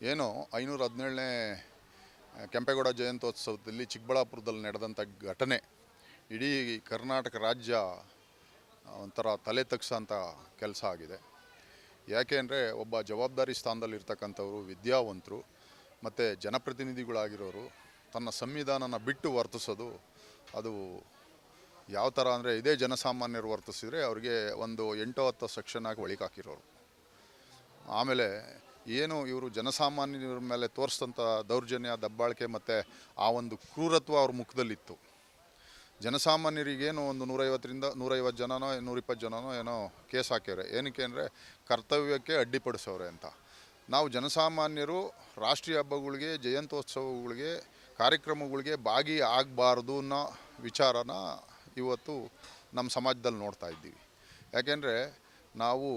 ಏನು 517ನೇ ಕೆಂಪೇಗೌಡ ಜಯಂತ್ಯೋತ್ಸವದಲ್ಲಿ ಚಿಕ್ಕಬಳ್ಳಾಪುರದಲ್ಲಿ ನಡೆದಂಥ ಘಟನೆ ಇಡೀ ಕರ್ನಾಟಕ ರಾಜ್ಯ ಒಂಥರ ತಲೆ ತಗ್ಸೋಂಥ ಕೆಲಸ ಆಗಿದೆ. ಯಾಕೆ ಅಂದರೆ ಒಬ್ಬ ಜವಾಬ್ದಾರಿ ಸ್ಥಾನದಲ್ಲಿರ್ತಕ್ಕಂಥವರು, ವಿದ್ಯಾವಂತರು ಮತ್ತು ಜನಪ್ರತಿನಿಧಿಗಳಾಗಿರೋರು ತನ್ನ ಸಂವಿಧಾನನ ಬಿಟ್ಟು ವರ್ತಿಸೋದು ಅದು ಯಾವ ಥರ ಅಂದರೆ ಇದೇ ಜನಸಾಮಾನ್ಯರು ವರ್ತಿಸಿದರೆ ಅವ್ರಿಗೆ ಒಂದು 8-10 ಸೆಕ್ಷನ್ನಾಗಿ ಒಳಗಾಕಿರೋರು. ಆಮೇಲೆ ಏನು ಇವರು ಜನಸಾಮಾನ್ಯರ ಮೇಲೆ ತೋರಿಸಿದಂಥ ದೌರ್ಜನ್ಯ, ದಬ್ಬಾಳಿಕೆ ಮತ್ತು ಆ ಒಂದು ಕ್ರೂರತ್ವ ಅವ್ರ ಮುಖದಲ್ಲಿತ್ತು. ಜನಸಾಮಾನ್ಯರಿಗೇನು ಒಂದು 150 ಜನನೋ 120 ಜನನೋ ಏನೋ ಕೇಸ್ ಹಾಕ್ಯವ್ರೆ. ಏನಕ್ಕೆ ಅಂದರೆ ಕರ್ತವ್ಯಕ್ಕೆ ಅಡ್ಡಿಪಡಿಸೋರೆ ಅಂತ. ನಾವು ಜನಸಾಮಾನ್ಯರು ರಾಷ್ಟ್ರೀಯ ಹಬ್ಬಗಳಿಗೆ, ಜಯಂತ್ಯೋತ್ಸವಗಳಿಗೆ, ಕಾರ್ಯಕ್ರಮಗಳಿಗೆ ಭಾಗಿ ಆಗಬಾರ್ದು ಅನ್ನೋ ವಿಚಾರನ ಇವತ್ತು ನಮ್ಮ ಸಮಾಜದಲ್ಲಿ ನೋಡ್ತಾ ಇದ್ದೀವಿ. ಯಾಕೆಂದರೆ ನಾವು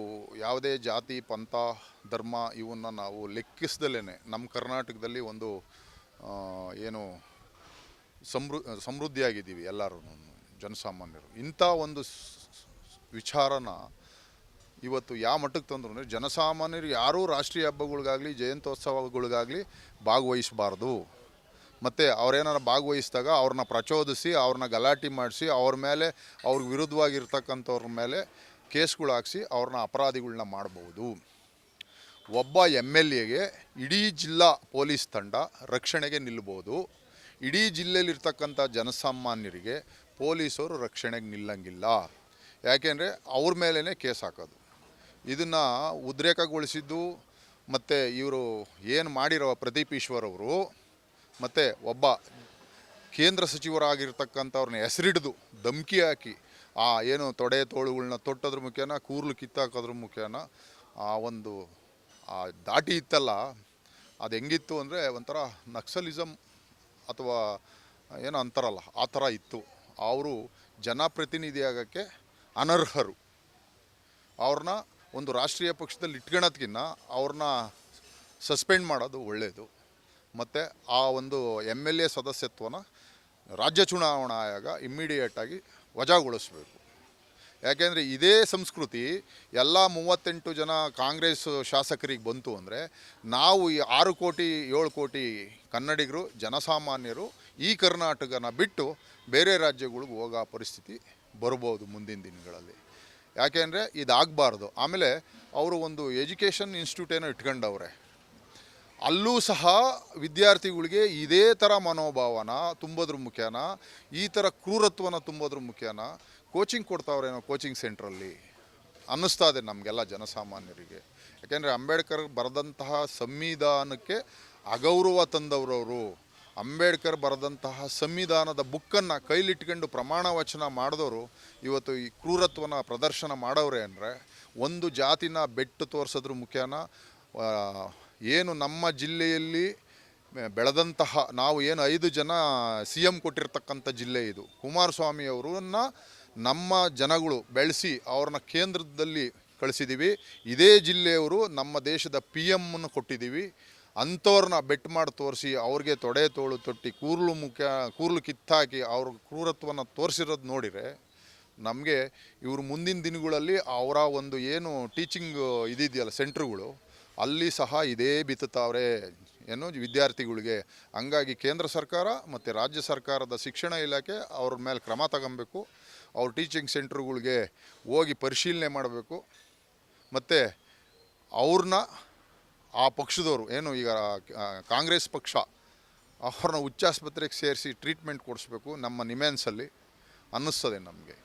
ಯಾವುದೇ ಜಾತಿ, ಪಂಥ, ಧರ್ಮ ಇವನ್ನು ನಾವು ಲೆಕ್ಕಿಸ್ದಲೇ ನಮ್ಮ ಕರ್ನಾಟಕದಲ್ಲಿ ಒಂದು ಏನು ಸಮೃದ್ಧಿಯಾಗಿದ್ದೀವಿ ಎಲ್ಲರೂ ಜನಸಾಮಾನ್ಯರು. ಇಂಥ ಒಂದು ವಿಚಾರನ ಇವತ್ತು ಯಾವ ಮಟ್ಟಕ್ಕೆ ತಂದರು ಅಂದರೆ ಜನಸಾಮಾನ್ಯರು ಯಾರೂ ರಾಷ್ಟ್ರೀಯ ಹಬ್ಬಗಳಿಗಾಗಲಿ ಜಯಂತ್ಯೋತ್ಸವಗಳಿಗಾಗಲಿ ಭಾಗವಹಿಸಬಾರ್ದು. ಮತ್ತು ಅವ್ರೇನಾರು ಭಾಗವಹಿಸಿದಾಗ ಅವ್ರನ್ನ ಪ್ರಚೋದಿಸಿ, ಅವ್ರನ್ನ ಗಲಾಟೆ ಮಾಡಿಸಿ, ಅವ್ರ ಮೇಲೆ ಅವ್ರಿಗೆ ವಿರುದ್ಧವಾಗಿರ್ತಕ್ಕಂಥವ್ರ ಮೇಲೆ ಕೇಸ್ಗಳು ಹಾಕ್ಸಿ ಅವ್ರನ್ನ ಅಪರಾಧಿಗಳನ್ನ ಮಾಡ್ಬೋದು. ಒಬ್ಬ MLAಗೆ ಇಡೀ ಜಿಲ್ಲಾ ಪೊಲೀಸ್ ತಂಡ ರಕ್ಷಣೆಗೆ ನಿಲ್ಬೋದು. ಇಡೀ ಜಿಲ್ಲೆಯಲ್ಲಿರ್ತಕ್ಕಂಥ ಜನಸಾಮಾನ್ಯರಿಗೆ ಪೊಲೀಸರು ರಕ್ಷಣೆಗೆ ನಿಲ್ಲಂಗಿಲ್ಲ. ಯಾಕೆಂದರೆ ಅವ್ರ ಮೇಲೇ ಕೇಸ್ ಹಾಕೋದು. ಇದನ್ನು ಉದ್ರೇಕಗೊಳಿಸಿದ್ದು ಮತ್ತು ಇವರು ಏನು ಮಾಡಿರೋ ಪ್ರದೀಪ್ ಈಶ್ವರ್ ಅವರು ಮತ್ತು ಒಬ್ಬ ಕೇಂದ್ರ ಸಚಿವರಾಗಿರ್ತಕ್ಕಂಥವ್ರನ್ನ ಹೆಸರಿಡಿದು ಧಮಕಿ ಹಾಕಿ ಏನು ತೊಡೆ ತೋಳುಗಳನ್ನ ತೊಟ್ಟೋದ್ರ ಮುಖೇನ, ಕೂರ್ಲು ಕಿತ್ತಾಕೋದ್ರ ಮುಖೇನ ಒಂದು ದಾಟಿ ಇತ್ತಲ್ಲ, ಅದು ಹೆಂಗಿತ್ತು ಅಂದರೆ ಒಂಥರ ನಕ್ಸಲಿಸಮ್ ಅಥವಾ ಏನೋ ಅಂತಾರಲ್ಲ ಆ ಥರ ಇತ್ತು. ಅವರು ಜನಪ್ರತಿನಿಧಿ ಆಗೋಕ್ಕೆ ಅನರ್ಹರು. ಅವ್ರನ್ನ ಒಂದು ರಾಷ್ಟ್ರೀಯ ಪಕ್ಷದಲ್ಲಿ ಇಟ್ಕೊಳ್ಳೋದ್ಕಿಂತ ಅವ್ರನ್ನ ಸಸ್ಪೆಂಡ್ ಮಾಡೋದು ಒಳ್ಳೆಯದು. ಮತ್ತು ಆ ಒಂದು MLA ಸದಸ್ಯತ್ವನ ರಾಜ್ಯ ಚುನಾವಣಾ ಆಯೋಗ ಇಮ್ಮಿಡಿಯೇಟಾಗಿ ವಜಾಗೊಳಿಸಬೇಕು. ಯಾಕೆಂದರೆ ಇದೇ ಸಂಸ್ಕೃತಿ ಎಲ್ಲ 38 ಜನ ಕಾಂಗ್ರೆಸ್ ಶಾಸಕರಿಗೆ ಬಂತು ಅಂದರೆ ನಾವು ಈ 6 ಕೋಟಿ 7 ಕೋಟಿ ಕನ್ನಡಿಗರು ಜನಸಾಮಾನ್ಯರು ಈ ಕರ್ನಾಟಕನ ಬಿಟ್ಟು ಬೇರೆ ರಾಜ್ಯಗಳಿಗೆ ಹೋಗೋ ಪರಿಸ್ಥಿತಿ ಬರ್ಬೋದು ಮುಂದಿನ ದಿನಗಳಲ್ಲಿ. ಯಾಕೆಂದರೆ ಇದಾಗಬಾರ್ದು. ಆಮೇಲೆ ಅವರು ಒಂದು ಎಜುಕೇಷನ್ ಇನ್ಸ್ಟಿಟ್ಯೂಟ್ ಏನೋ ಇಟ್ಕೊಂಡವ್ರೆ. ಅಲ್ಲೂ ಸಹ ವಿದ್ಯಾರ್ಥಿಗಳಿಗೆ ಇದೇ ಥರ ಮನೋಭಾವನ ತುಂಬೋದ್ರ ಮುಖೇನ, ಈ ಥರ ಕ್ರೂರತ್ವನ ತುಂಬೋದ್ರ ಮುಖೇನ ಕೋಚಿಂಗ್ ಕೊಡ್ತಾವ್ರೇನೋ ಕೋಚಿಂಗ್ ಸೆಂಟ್ರಲ್ಲಿ ಅನ್ನಿಸ್ತಾ ಇದೆ ನಮಗೆಲ್ಲ ಜನಸಾಮಾನ್ಯರಿಗೆ. ಯಾಕೆಂದರೆ ಅಂಬೇಡ್ಕರ್ ಬರೆದಂತಹ ಸಂವಿಧಾನಕ್ಕೆ ಅಗೌರವ ತಂದವರವರು. ಅಂಬೇಡ್ಕರ್ ಬರೆದಂತಹ ಸಂವಿಧಾನದ ಬುಕ್ಕನ್ನು ಕೈಲಿಟ್ಕೊಂಡು ಪ್ರಮಾಣ ವಚನ ಮಾಡಿದವರು ಇವತ್ತು ಈ ಕ್ರೂರತ್ವನ ಪ್ರದರ್ಶನ ಮಾಡವ್ರೆ ಅಂದರೆ ಒಂದು ಜಾತಿನ ಬೆಟ್ಟು ತೋರಿಸೋದ್ರ ಮುಖೇನ ಏನು ನಮ್ಮ ಜಿಲ್ಲೆಯಲ್ಲಿ ಬೆಳೆದಂತಹ ನಾವು ಏನು 5 ಜನ CM ಕೊಟ್ಟಿರ್ತಕ್ಕಂಥ ಜಿಲ್ಲೆ ಇದು. ಕುಮಾರಸ್ವಾಮಿ ಅವರನ್ನ ನಮ್ಮ ಜನಗಳು ಬೆಳೆಸಿ ಅವ್ರನ್ನ ಕೇಂದ್ರದಲ್ಲಿ ಕಳಿಸಿದ್ದೀವಿ. ಇದೇ ಜಿಲ್ಲೆಯವರು ನಮ್ಮ ದೇಶದ PM ಕೊಟ್ಟಿದ್ದೀವಿ. ಅಂಥವ್ರನ್ನ ಬೆಟ್ಟು ಮಾಡಿ ತೋರಿಸಿ ಅವ್ರಿಗೆ ತೊಡೆ ತೋಳು ತೊಟ್ಟಿ ಕೂರ್ಲು ಕಿತ್ತಾಕಿ ಅವ್ರ ಕ್ರೂರತ್ವನ ತೋರಿಸಿರೋದು ನೋಡಿದರೆ ನಮಗೆ ಇವರು ಮುಂದಿನ ದಿನಗಳಲ್ಲಿ ಅವರ ಒಂದು ಏನು ಟೀಚಿಂಗ್ ಇದಿದೆಯಲ್ಲ ಸೆಂಟ್ರುಗಳು, ಅಲ್ಲಿ ಸಹ ಇದೇ ಬಿತ್ತುತ್ತಾವ್ರೆ ಏನು ವಿದ್ಯಾರ್ಥಿಗಳಿಗೆ. ಹಂಗಾಗಿ ಕೇಂದ್ರ ಸರ್ಕಾರ ಮತ್ತು ರಾಜ್ಯ ಸರ್ಕಾರದ ಶಿಕ್ಷಣ ಇಲಾಖೆ ಅವ್ರ ಮೇಲೆ ಕ್ರಮ ತಗೊಬೇಕು. ಅವ್ರ ಟೀಚಿಂಗ್ ಸೆಂಟ್ರುಗಳಿಗೆ ಹೋಗಿ ಪರಿಶೀಲನೆ ಮಾಡಬೇಕು. ಮತ್ತು ಅವ್ರನ್ನ ಆ ಪಕ್ಷದವರು ಏನು ಈಗ ಕಾಂಗ್ರೆಸ್ ಪಕ್ಷ ಅವ್ರನ್ನ ಹುಚ್ಚಾಸ್ಪತ್ರೆಗೆ ಸೇರಿಸಿ ಟ್ರೀಟ್ಮೆಂಟ್ ಕೊಡಿಸ್ಬೇಕು ನಮ್ಮ ನಿಮ್ಯಾನ್ಸಲ್ಲಿ ಅನ್ನಿಸ್ತದೆ ನಮಗೆ.